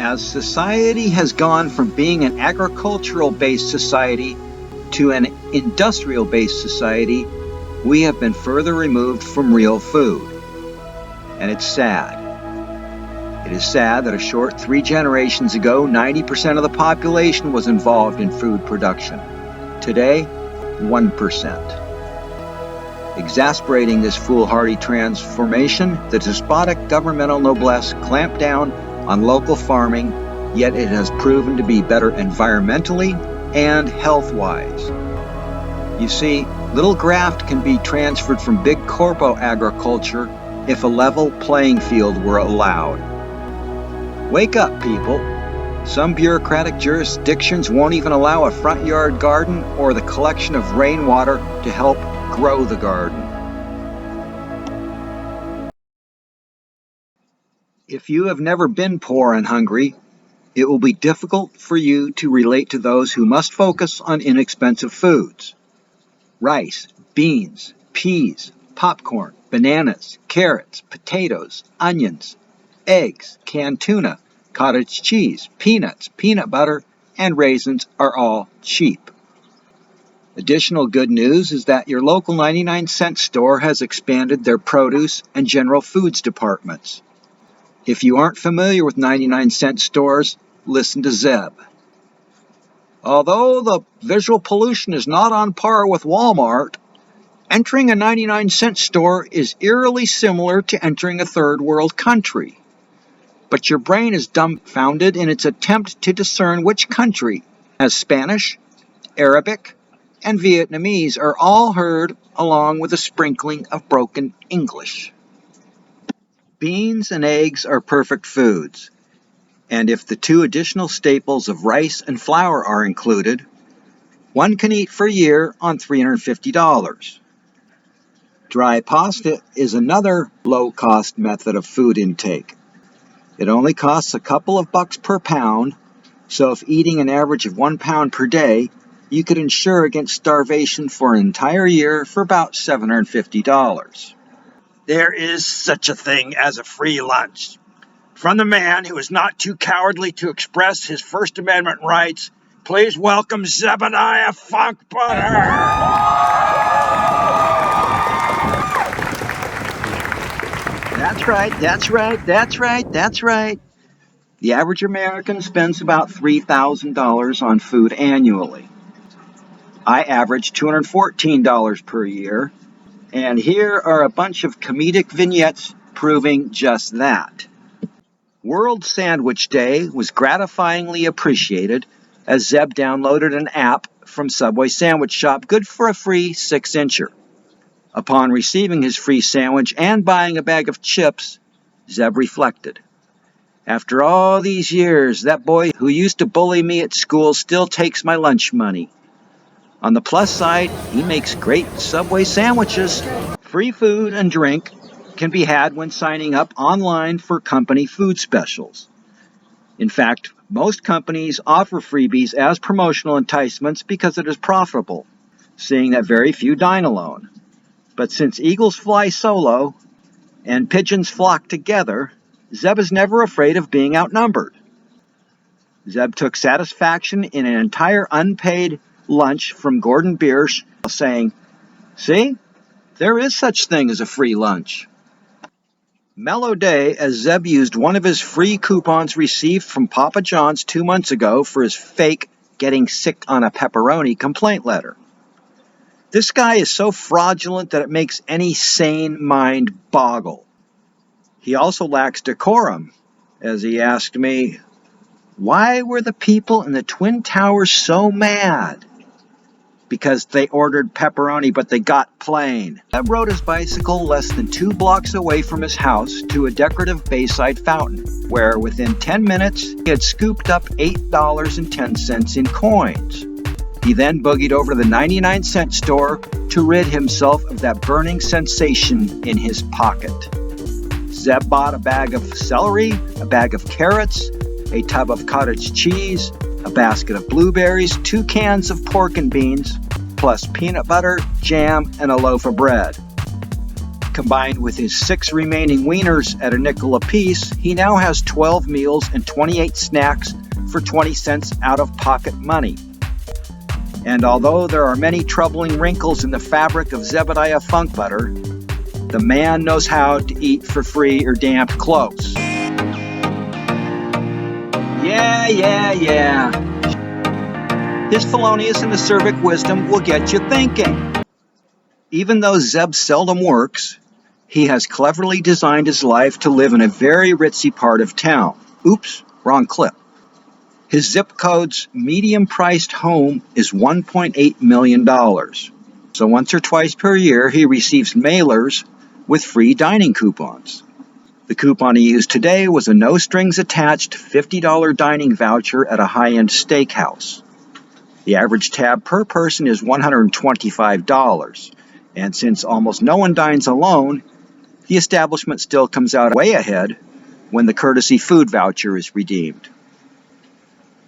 As society has gone from being an agricultural-based society to an industrial-based society, we have been further removed from real food. And it's sad. It is sad that a short 3 generations ago, 90% of the population was involved in food production. Today, 1%. Exasperating this foolhardy transformation, the despotic governmental noblesse clamped down on local farming, yet it has proven to be better environmentally and health-wise. You see, little graft can be transferred from big corpo agriculture if a level playing field were allowed. Wake up, people. Some bureaucratic jurisdictions won't even allow a front yard garden or the collection of rainwater to help grow the garden. If you have never been poor and hungry, it will be difficult for you to relate to those who must focus on inexpensive foods. Rice, beans, peas, popcorn, bananas, carrots, potatoes, onions, eggs, canned tuna, cottage cheese, peanuts, peanut butter, and raisins are all cheap. Additional good news is that your local 99-cent store has expanded their produce and general foods departments. If you aren't familiar with 99-cent stores, listen to Zeb. Although the visual pollution is not on par with Walmart, entering a 99-cent store is eerily similar to entering a third world country. But your brain is dumbfounded in its attempt to discern which country, as Spanish, Arabic, and Vietnamese are all heard along with a sprinkling of broken English. Beans and eggs are perfect foods, and if the 2 additional staples of rice and flour are included, one can eat for a year on $350. Dry pasta is another low-cost method of food intake. It only costs a couple of bucks per pound, so if eating an average of 1 pound per day, you could insure against starvation for an entire year for about $750. There is such a thing as a free lunch. From the man who is not too cowardly to express his First Amendment rights, please welcome Zebidiah Funkbutter. That's right. The average American spends about $3,000 on food annually. I average $214 per year, and here are a bunch of comedic vignettes proving just that. World Sandwich Day was gratifyingly appreciated as Zeb downloaded an app from Subway Sandwich Shop good for a free 6-incher. Upon receiving his free sandwich and buying a bag of chips, Zeb reflected. After all these years, that boy who used to bully me at school still takes my lunch money. On the plus side, he makes great Subway sandwiches. Free food and drink can be had when signing up online for company food specials. In fact, most companies offer freebies as promotional enticements because it is profitable, seeing that very few dine alone. But since eagles fly solo and pigeons flock together, Zeb is never afraid of being outnumbered. Zeb took satisfaction in an entire unpaid lunch from Gordon Biersch, saying, "See, there is such thing as a free lunch." Mellow day as Zeb used one of his free coupons received from Papa John's 2 months ago for his fake getting sick on a pepperoni complaint letter. This guy is so fraudulent that it makes any sane mind boggle. He also lacks decorum, as he asked me, "Why were the people in the Twin Towers so mad?" Because they ordered pepperoni, but they got plain. Zeb rode his bicycle less than 2 blocks away from his house to a decorative bayside fountain, where within 10 minutes he had scooped up $8.10 in coins. He then boogied over to the 99-cent store to rid himself of that burning sensation in his pocket. Zeb bought a bag of celery, a bag of carrots, a tub of cottage cheese, a basket of blueberries, 2 cans of pork and beans, plus peanut butter, jam, and a loaf of bread. Combined with his 6 remaining wieners at a nickel apiece, he now has 12 meals and 28 snacks for 20 cents out of pocket money. And although there are many troubling wrinkles in the fabric of Zebidiah Funkbutter, the man knows how to eat for free or damp close. Yeah. His felonious and acerbic wisdom will get you thinking. Even though Zeb seldom works, he has cleverly designed his life to live in a very ritzy part of town. Oops, wrong clip. His zip code's medium-priced home is $1.8 million. So once or twice per year, he receives mailers with free dining coupons. The coupon he used today was a no-strings-attached $50 dining voucher at a high-end steakhouse. The average tab per person is $125, and since almost no one dines alone, the establishment still comes out way ahead when the courtesy food voucher is redeemed.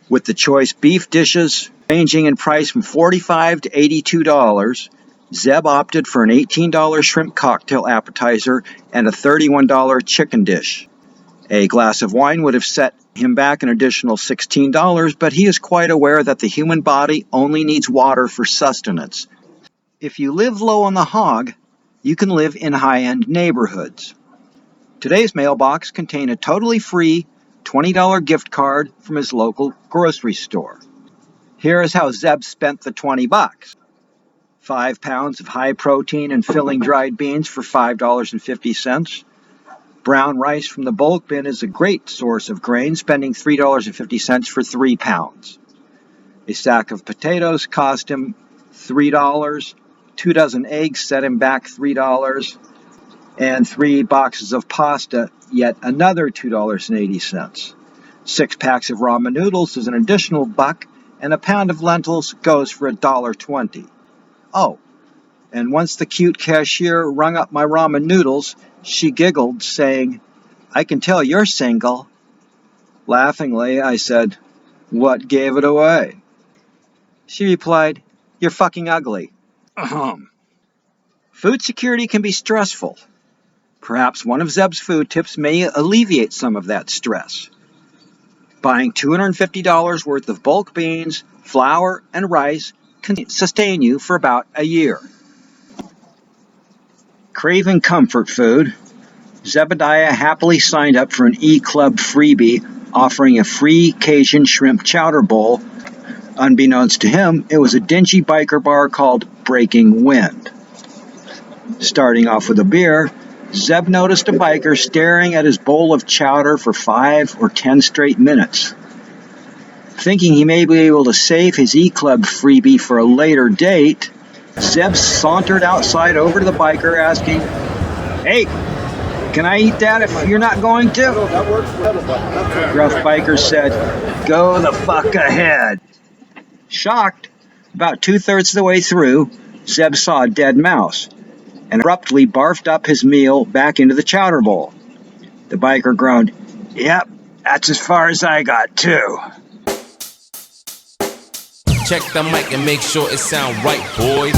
With the choice beef dishes ranging in price from $45 to $82, Zeb opted for an $18 shrimp cocktail appetizer and a $31 chicken dish. A glass of wine would have set him back an additional $16, but he is quite aware that the human body only needs water for sustenance. If you live low on the hog, you can live in high-end neighborhoods. Today's mailbox contained a totally free $20 gift card from his local grocery store. Here is how Zeb spent the $20. 5 pounds of high-protein and filling dried beans for $5.50. Brown rice from the bulk bin is a great source of grain, spending $3.50 for 3 pounds. A sack of potatoes cost him $3. 2 dozen eggs set him back $3. And 3 boxes of pasta, yet another $2.80. 6 packs of ramen noodles is an additional $1, and a pound of lentils goes for $1.20. Oh, and once the cute cashier rung up my ramen noodles, she giggled, saying, "I can tell you're single." Laughingly, I said, "What gave it away?" She replied, "You're fucking ugly." Food security can be stressful. Perhaps one of Zeb's food tips may alleviate some of that stress. Buying $250 worth of bulk beans, flour, and rice can sustain you for about a year. Craving comfort food, Zebidiah happily signed up for an E-Club freebie offering a free Cajun shrimp chowder bowl. Unbeknownst to him, it was a dingy biker bar called Breaking Wind. Starting off with a beer, Zeb noticed a biker staring at his bowl of chowder for 5 or 10 straight minutes. Thinking he may be able to save his E-Club freebie for a later date, Zeb sauntered outside over to the biker asking, "Hey, can I eat that if you're not going to?" The gruff biker said, "Go the fuck ahead." Shocked, about 2/3 of the way through, Zeb saw a dead mouse and abruptly barfed up his meal back into the chowder bowl. The biker groaned, "Yep, that's as far as I got, too." Check the mic and make sure it sound right, boys.